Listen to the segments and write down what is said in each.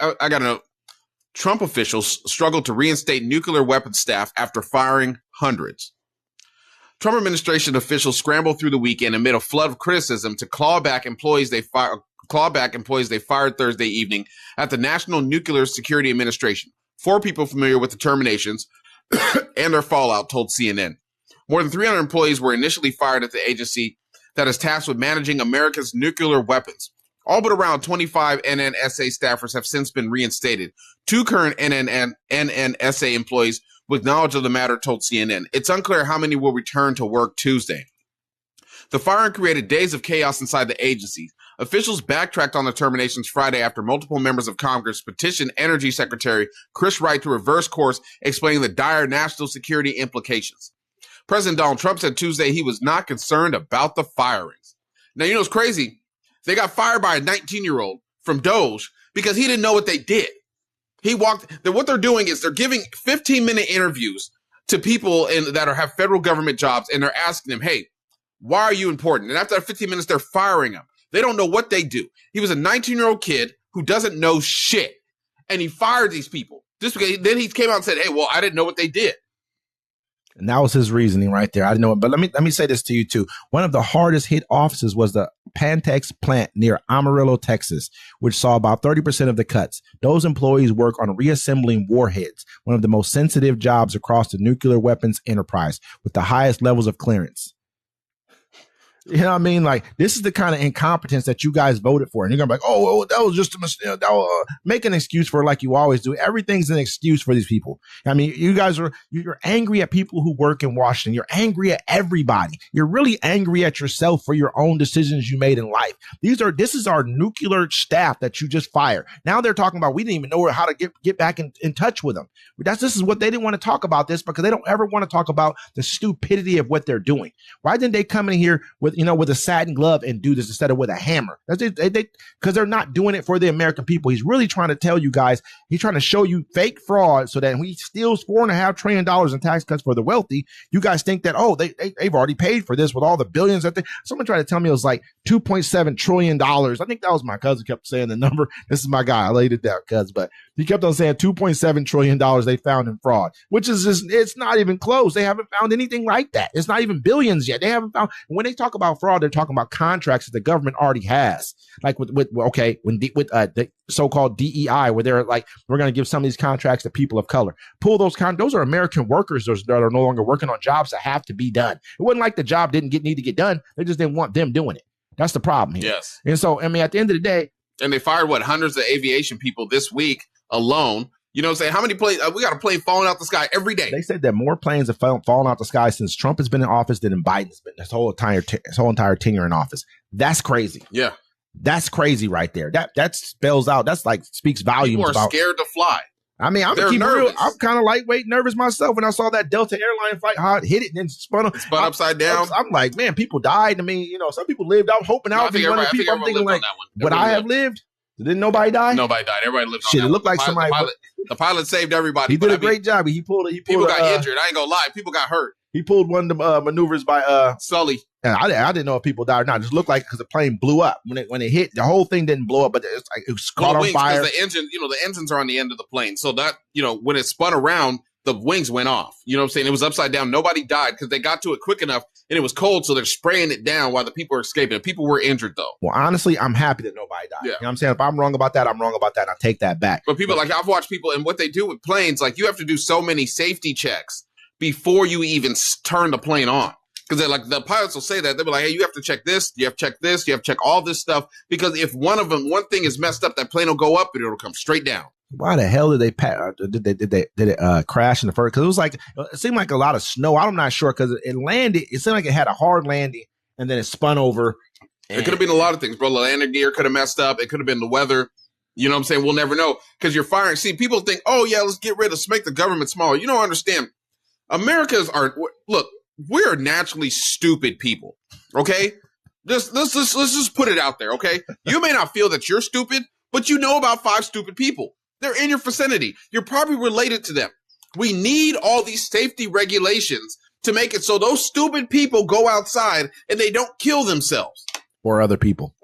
I got to know. Trump officials struggled to reinstate nuclear weapons staff after firing hundreds. Trump administration officials scrambled through the weekend amid a flood of criticism to claw back employees they fired Thursday evening at the National Nuclear Security Administration. 4 people familiar with the terminations and their fallout told CNN. More than 300 employees were initially fired at the agency that is tasked with managing America's nuclear weapons. All but around 25 NNSA staffers have since been reinstated. 2 current NNSA employees with knowledge of the matter told CNN. It's unclear how many will return to work Tuesday. The firing created days of chaos inside the agency. Officials backtracked on the terminations Friday after multiple members of Congress petitioned Energy Secretary Chris Wright to reverse course, explaining the dire national security implications. President Donald Trump said Tuesday he was not concerned about the firings. Now, you know what's crazy? They got fired by a 19-year-old from DOGE because he didn't know what they did. What they're doing is they're giving 15-minute interviews to people that have federal government jobs, and they're asking them, hey, why are you important? And after 15 minutes, they're firing them. They don't know what they do. He was a 19-year-old kid who doesn't know shit, and he fired these people. Just because, then he came out and said, hey, well, I didn't know what they did. And that was his reasoning right there. I didn't know it. But let me say this to you, too. One of the hardest hit offices was the Pantex Plant near Amarillo, Texas, which saw about 30% of the cuts. Those employees work on reassembling warheads, one of the most sensitive jobs across the nuclear weapons enterprise with the highest levels of clearance. You know what I mean? Like, this is the kind of incompetence that you guys voted for. And you're going to be like, oh, that was just a mistake. Make an excuse for it like you always do. Everything's an excuse for these people. I mean, you're angry at people who work in Washington. You're angry at everybody. You're really angry at yourself for your own decisions you made in life. This is our nuclear staff that you just fired. Now they're talking about, we didn't even know how to get back in touch with them. This is what they didn't want to talk about this because they don't ever want to talk about the stupidity of what they're doing. Why didn't they come in here with a satin glove and do this instead of with a hammer? Because they're not doing it for the American people. He's really trying to tell you guys, he's trying to show you fake fraud so that when he steals $4.5 trillion in tax cuts for the wealthy, you guys think that, they've already paid for this with all the billions that someone tried to tell me it was like $2.7 trillion. I think that was my cousin kept saying the number. This is my guy. I laid it down, cuz, but he kept on saying $2.7 trillion they found in fraud, which is just, it's not even close. They haven't found anything like that. It's not even billions yet. They haven't found, when they talk about fraud, they're talking about contracts that the government already has, like with the so-called DEI, where they're like, we're going to give some of these contracts to people of color. Pull those those are American workers that are no longer working on jobs that have to be done. It wasn't like the job didn't need to get done. They just didn't want them doing it. That's the problem here. Yes. And so, I mean, at the end of the day, and they fired hundreds of aviation people this week alone. You know what I'm saying? How many planes? We got a plane falling out the sky every day. They said that more planes have fallen out the sky since Trump has been in office than in Biden's been his whole entire tenure in office. That's crazy. Yeah, that's crazy right there. That spells out. That's like speaks volumes. People are scared to fly. I mean, I'm kind of lightweight nervous myself when I saw that Delta airline flight, how it hit it and then spun upside down. I'm like, man, people died. I mean, some people lived. I was hoping out. I'm thinking like, would I have lived? Didn't nobody die? Nobody died. Everybody lived. Shit, it looked like somebody. The pilot saved everybody. He did a great job. He pulled. People got injured. I ain't gonna lie. People got hurt. He pulled one of the maneuvers by Sully. And I didn't know if people died or not. It just looked like because the plane blew up when it hit. The whole thing didn't blow up, but it was caught on fire. The engine, the engines are on the end of the plane, so that when it spun around, the wings went off. You know what I'm saying? It was upside down. Nobody died because they got to it quick enough, and it was cold, so they're spraying it down while the people are escaping. People were injured though. Well, honestly, I'm happy that nobody died. Yeah. You know what I'm saying? If I'm wrong about that, I'm wrong about that. And I take that back. But people I've watched people, and what they do with planes, like you have to do so many safety checks before you even turn the plane on. Because the pilots will say that they'll be like, hey, you have to check this, you have to check this, you have to check all this stuff. Because if one thing is messed up, that plane will go up and it'll come straight down. Why the hell did it crash in the first? Because it seemed like a lot of snow. I'm not sure because it landed. It seemed like it had a hard landing and then it spun over. It could have been a lot of things, bro. The landing gear could have messed up. It could have been the weather. You know what I'm saying? We'll never know because you're firing. See, people think, oh yeah, let's make the government smaller. You don't understand. Look. We're naturally stupid people, okay? Let's just put it out there, okay? You may not feel that you're stupid, but you know about 5 stupid people. They're in your vicinity. You're probably related to them. We need all these safety regulations to make it so those stupid people go outside and they don't kill themselves. Or other people.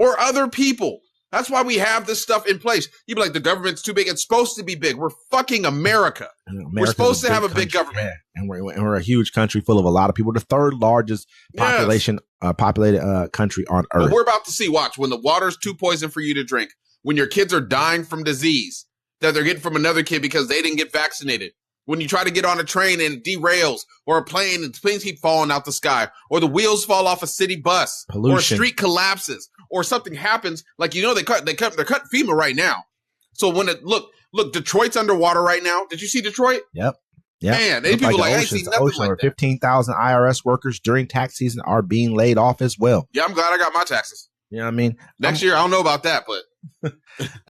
That's why we have this stuff in place. You'd be like, the government's too big. It's supposed to be big. We're fucking America. We're supposed to have a big government. Yeah. And we're a huge country full of a lot of people. The third largest populated country on earth. But we're about to see, watch, when the water's too poison for you to drink, when your kids are dying from disease that they're getting from another kid because they didn't get vaccinated. When you try to get on a train and it derails, or a plane and planes keep falling out the sky, or the wheels fall off a city bus, Pollution. or a street collapses, or something happens, like, they're cutting FEMA right now. So when look, Detroit's underwater right now. Did you see Detroit? Yep. Man, they people I ain't seen nothing like over that. 15,000 IRS workers during tax season are being laid off as well. Yeah, I'm glad I got my taxes. You know what I mean? Next year, I don't know about that, but